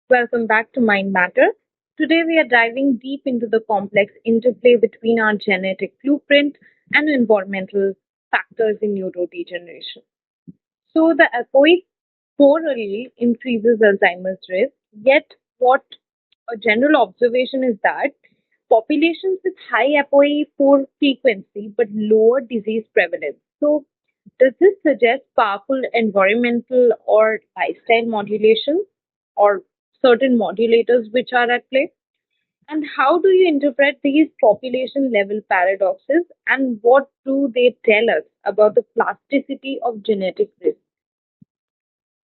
Welcome back to Mind Matter. Today we are diving deep into the complex interplay between our genetic blueprint and environmental factors in neurodegeneration. So the ApoE4 allele increases Alzheimer's risk, yet what a general observation is that populations with high ApoE4 frequency but lower disease prevalence. So does this suggest powerful environmental or lifestyle modulation or certain modulators which are at play? And how do you interpret these population level paradoxes and what do they tell us about the plasticity of genetic risk?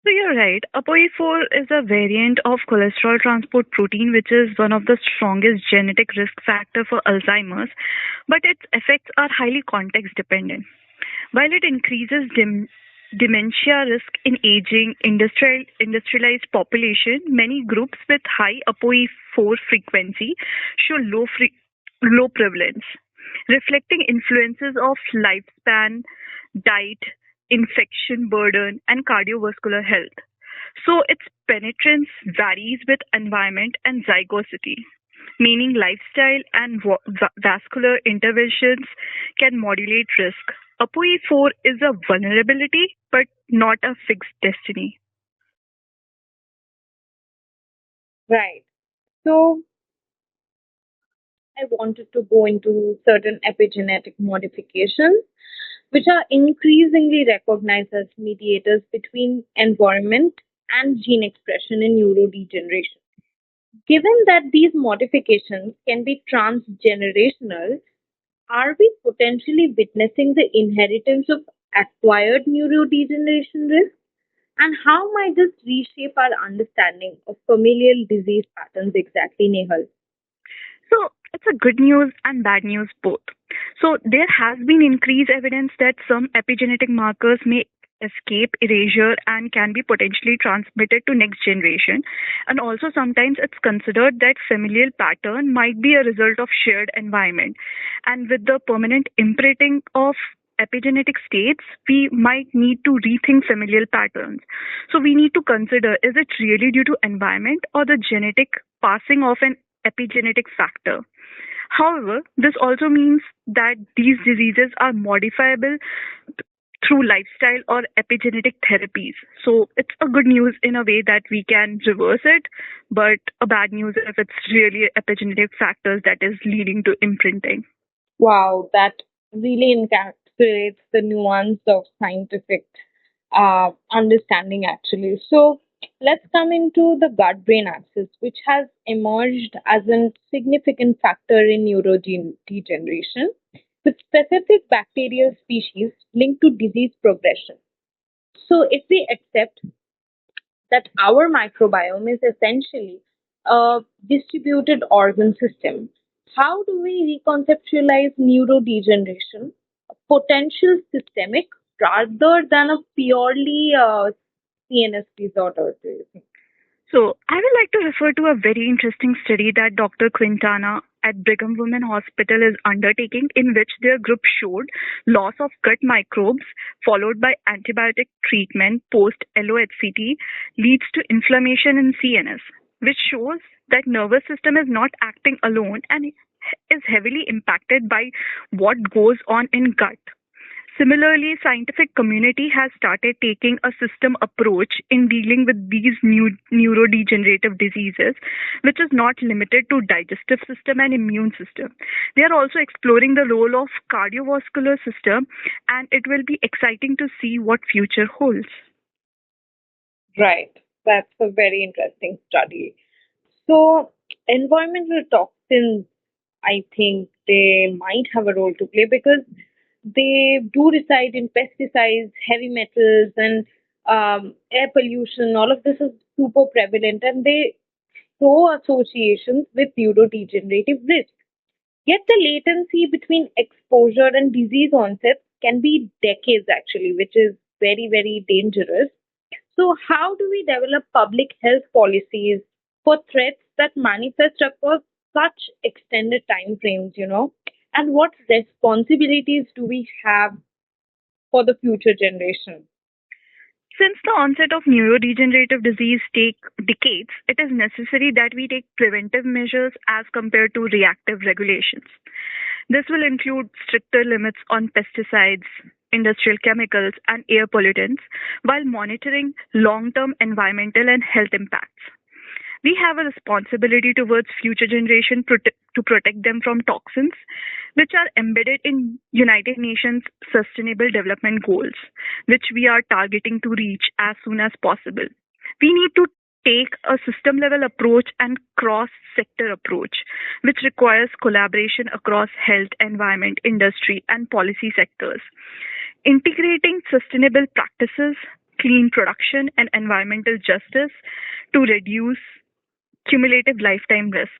So you're right. ApoE4 is a variant of cholesterol transport protein, which is one of the strongest genetic risk factor for Alzheimer's, but its effects are highly context dependent. While it increases dementia risk in aging, industrialized population, many groups with high ApoE4 frequency show low prevalence, reflecting influences of lifespan, diet, infection burden, and cardiovascular health. So its penetrance varies with environment and zygosity, meaning lifestyle and vascular interventions can modulate risk. ApoE4 is a vulnerability, but not a fixed destiny. Right. So I wanted to go into certain epigenetic modifications which are increasingly recognized as mediators between environment and gene expression in neurodegeneration. Given that these modifications can be transgenerational, are we potentially witnessing the inheritance of acquired neurodegeneration risk? And how might this reshape our understanding of familial disease patterns exactly, Nehal? So it's a good news and bad news both. So there has been increased evidence that some epigenetic markers may escape erasure and can be potentially transmitted to next generation. And also sometimes it's considered that familial pattern might be a result of shared environment. And with the permanent imprinting of epigenetic states, we might need to rethink familial patterns. So we need to consider, is it really due to environment or the genetic passing of an epigenetic factor? However, this also means that these diseases are modifiable through lifestyle or epigenetic therapies. So it's a good news in a way that we can reverse it, but a bad news if it's really epigenetic factors that is leading to imprinting. Wow, that really encapsulates the nuance of scientific understanding, actually. So, let's come into the gut brain axis, which has emerged as a significant factor in neurodegeneration, with specific bacterial species linked to disease progression. So, if we accept that our microbiome is essentially a distributed organ system, how do we reconceptualize neurodegeneration, a potential systemic rather than a purely CNS disorder? Do you think? So, I would like to refer to a very interesting study that Dr. Quintana at Brigham Women Hospital is undertaking, in which their group showed loss of gut microbes followed by antibiotic treatment post LOHCT leads to inflammation in CNS, which shows that nervous system is not acting alone and is heavily impacted by what goes on in gut. Similarly, scientific community has started taking a system approach in dealing with these new neurodegenerative diseases, which is not limited to digestive system and immune system. They are also exploring the role of cardiovascular system, and it will be exciting to see what future holds. Right. That's a very interesting study. So, environmental toxins, I think they might have a role to play because they do reside in pesticides, heavy metals, and air pollution. All of this is super prevalent and they show associations with neurodegenerative risk. Yet the latency between exposure and disease onset can be decades actually, which is very, very dangerous. So, how do we develop public health policies for threats that manifest across such extended time frames, And what responsibilities do we have for the future generation? Since the onset of neurodegenerative disease take decades, it is necessary that we take preventive measures as compared to reactive regulations. This will include stricter limits on pesticides, industrial chemicals, and air pollutants while monitoring long term environmental and health impacts. We have a responsibility towards future generation to protect them from toxins which are embedded in United Nations Sustainable Development Goals, which we are targeting to reach as soon as possible. We need to take a system level approach and cross sector approach, which requires collaboration across health, environment, industry, and policy sectors. Integrating sustainable practices, clean production, and environmental justice to reduce cumulative lifetime risk.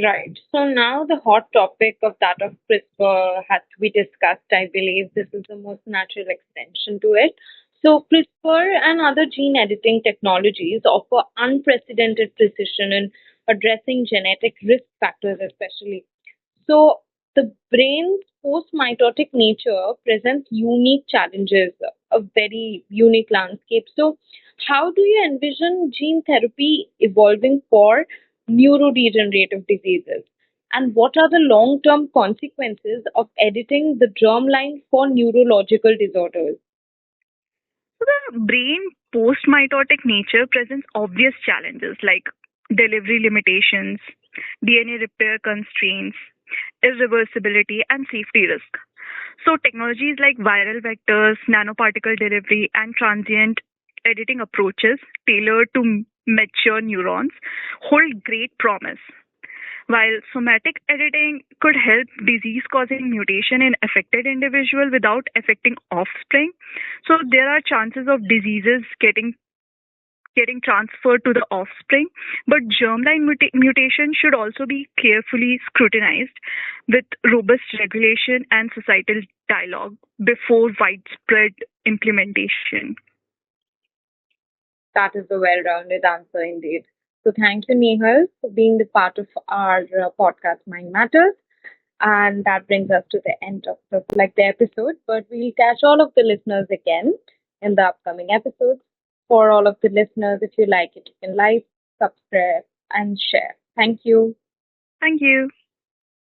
Right. So now the hot topic of that of CRISPR has to be discussed. I believe this is the most natural extension to it. So CRISPR and other gene editing technologies offer unprecedented precision in addressing genetic risk factors, especially. So the brain's post-mitotic nature presents unique challenges, a very unique landscape. So how do you envision gene therapy evolving for neurodegenerative diseases? And what are the long-term consequences of editing the germline for neurological disorders? So the brain post-mitotic nature presents obvious challenges like delivery limitations, DNA repair constraints, irreversibility, and safety risk. So technologies like viral vectors, nanoparticle delivery, and transient editing approaches tailored to mature neurons hold great promise. While somatic editing could help disease causing mutation in affected individual without affecting offspring, so there are chances of diseases getting transferred to the offspring, but germline mutation should also be carefully scrutinized with robust regulation and societal dialogue before widespread implementation. That is a well-rounded answer indeed. So thank you, Nehal, for being the part of our podcast Mind Matters. And that brings us to the end of the episode. But we'll catch all of the listeners again in the upcoming episodes. For all of the listeners, if you like it, you can like, subscribe, and share. Thank you. Thank you.